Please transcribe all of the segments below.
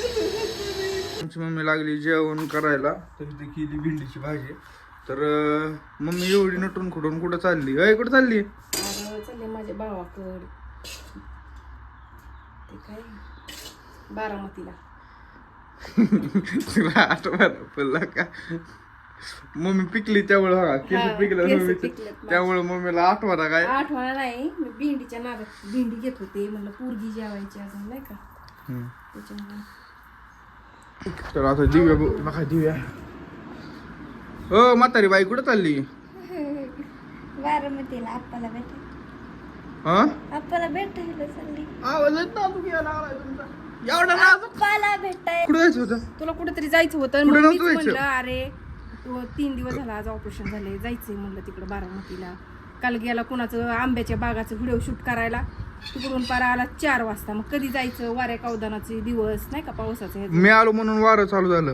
आमची मम्मी लागली जेवण करायला, तर ती केली भेंडीची भाजी. तर मम्मी एवढी नटून खुटून कुठं चालली? अय कुठं चालली? चालले माझ्या भावाकडे, ते काय बारामतीला. तुला आठवण पडला का? मम्मी पिकली त्यामुळे बघा, केस पिकलं त्यामुळे मम्मीला आठवणा काय? आठवणा नाही, मी भेंडीच्या नादात भेंडी घेत होते, म्हणलं पोरगी जेवायची अजून नाही का, त्याच्यामुळे. तर आता दिव्या नका दिव्या. हो म्हातारी बाई कुठं चालली? बारामतीला आप्पाला भेटायला. हा आप्पाला भेटायला चालली. आवाज येत ना तू लागलाय तुमचा एवढा ना. आप्पाला भेटाय. कुठं जायचं होतं? तुला कुठेतरी जायचं होतं, कुठं मग मीच नव्हतं जायचं? म्हणलं अरे 3 दिवस झाला आज ऑपरेशन झाले, जायचंय म्हणलं तिकडं बारामतीला. काल गेला कुणाचं आंब्याच्या बागाचं व्हिडिओ शूट करायला, तिकडून पार आला 4 वाजता. मग कधी जायचं, वाऱ्या कावदानाचे दिवस नाही का, पावसाचं ह्याचं. मी आलो म्हणून वारं चालू झालं.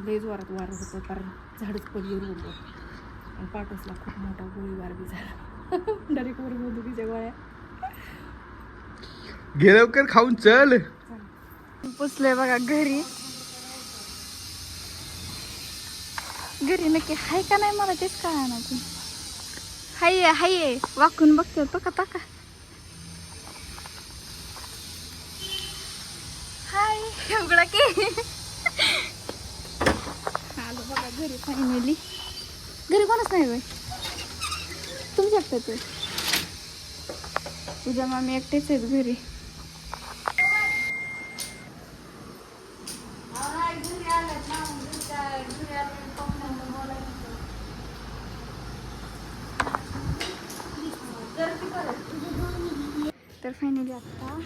लय जोरात वारं होतं, कारण झाडच पडली रोडवर आणि पाटसला खूप मोठा गोळीबार बी झाला. डायरेक्ट वर बंदुकीच्या गोळ्या. घे लवकर खाऊन चल. पोचलोय बघा घरी. घरी नक्की हाय का नाही मला तेच कळा ना. तू हाय हाय वाकून बघते तो का टाका. हाय उघडा की. आलो बघा घरी फायनली. घरी कोणच नाही बाई, तुम्ही शकता ते. तुझ्या मामी एकटेच आहेत घरी. तर फायनली आता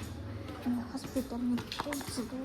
हॉस्पिटलमध्ये पोहोचलो.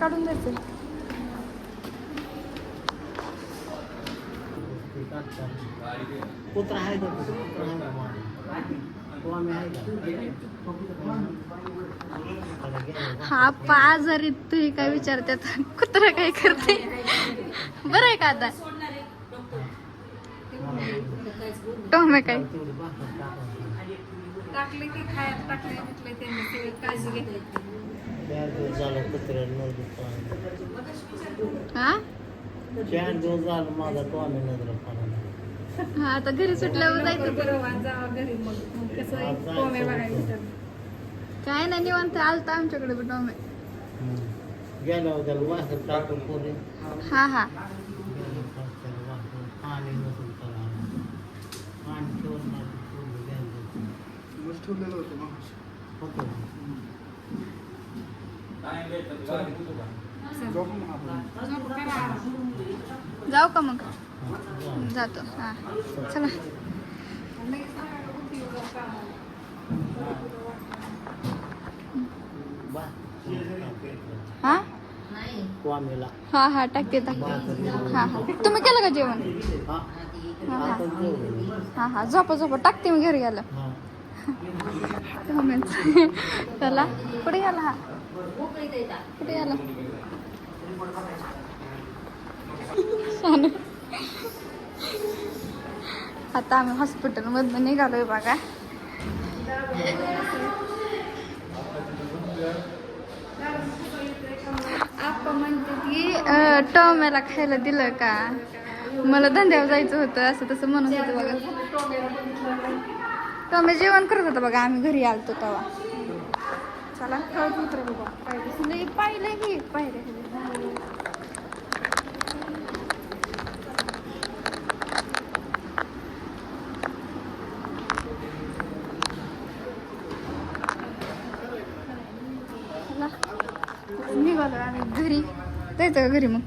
काढून द्यायचं. हा आजारी तुम्ही काय विचारतात, कुत्रा काय करते. बरं आहे का आता? टोमे काय टाकले की खायला टाकले, त्यांनी काळजी घेतली. हा 4 दिवस झालं माझा तो आम्ही नजर हा आता घरी सुटल्यावर जायचं. बरोबर जावा घरी. मग कसं टोमे बघायचं. काय नाही निवांत आलता आमच्याकडे बी टोमे. गेला होत्या वासर टाकून पोरे हा हा पाणी नसून पाणी ठेवून ठेवलेलं होतं होतं. जाऊ का मग? जातो. हा चला. हा हा हा टाकते टाकते. हा हा तुम्ही केलं का जेवण? हा हा हा झोपा झोपा टाकते मी घरी गेलं. चला कुठे गेला? हा कुठे गेला? आता आम्ही हॉस्पिटल मधून निघालोय बघा. आपण म्हणते की टोमॅला खायला दिलं का? मला धंद्यावर जायचं होतं असं तसं म्हणत होतं बघा. टोमॅ जेवण करत होता बघा, आम्ही घरी आलतो तेव्हा. चला खाऊच उतर बघा. पाहिलं की पाहिलं. निघालो आम्ही घरी जायचं का घरी? मग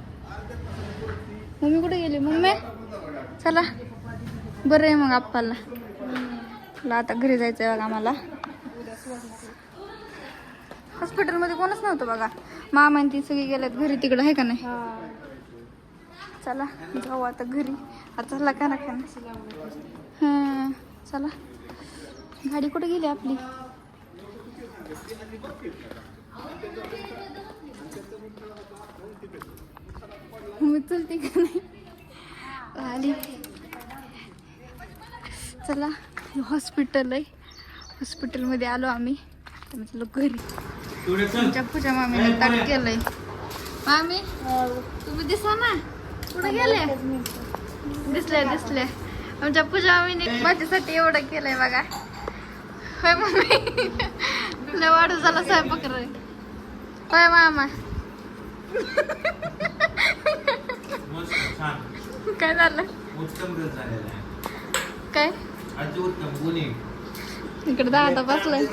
मम्मी कुठे गेली? मम्मी चला बरं आहे मग आप्पाला. आता घरी जायचं आहे बघा आम्हाला. हॉस्पिटलमध्ये कोणच नव्हतं बघा. मामा आणि ती सगळी गेल्यात घरी तिकडं, आहे का नाही? चला जाऊ आता घरी. आता चला का ना हां चला. गाडी कुठे गेली आपली? मी चलते का नाही? आली. चला हॉस्पिटल आहे. हॉस्पिटलमध्ये आलो आम्ही. चलो घरी. आमच्या पूजा मामीने ताट केलंय. मामी तुम्ही दिसा ना कुठे गेले? दिसले आमच्या पूजा मामीने माझ्यासाठी एवढं केलंय बघा. होय मम्मी लय वाढू झाला स्वयंपाक रे. होय मामा काय झालं? काय इकडे दादा बसलाय.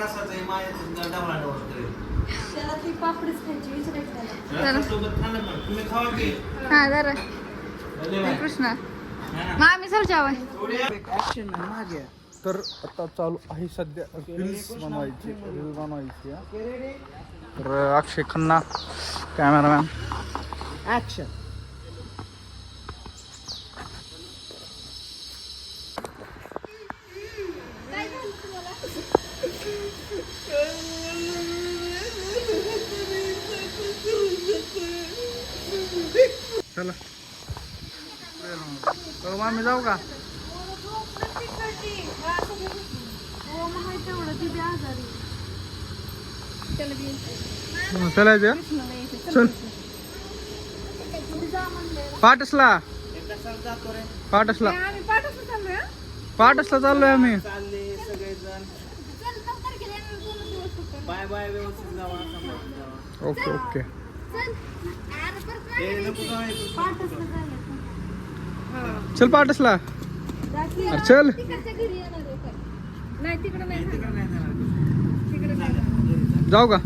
हा जरा कृष्णा मामी सर जावं. तर आता चालू आहे सध्या रील्स बनवायची. तर अक्षय खन्ना कॅमेरामॅन. ऍक्शन. चला मामी जाऊ का? चलायचं चल. पाटसला चाललोय आम्ही. Bye bye. व्यवस्थित जावा. Okay okay. चल पाटसला. चल नाही तिकडे नाही जाऊ का?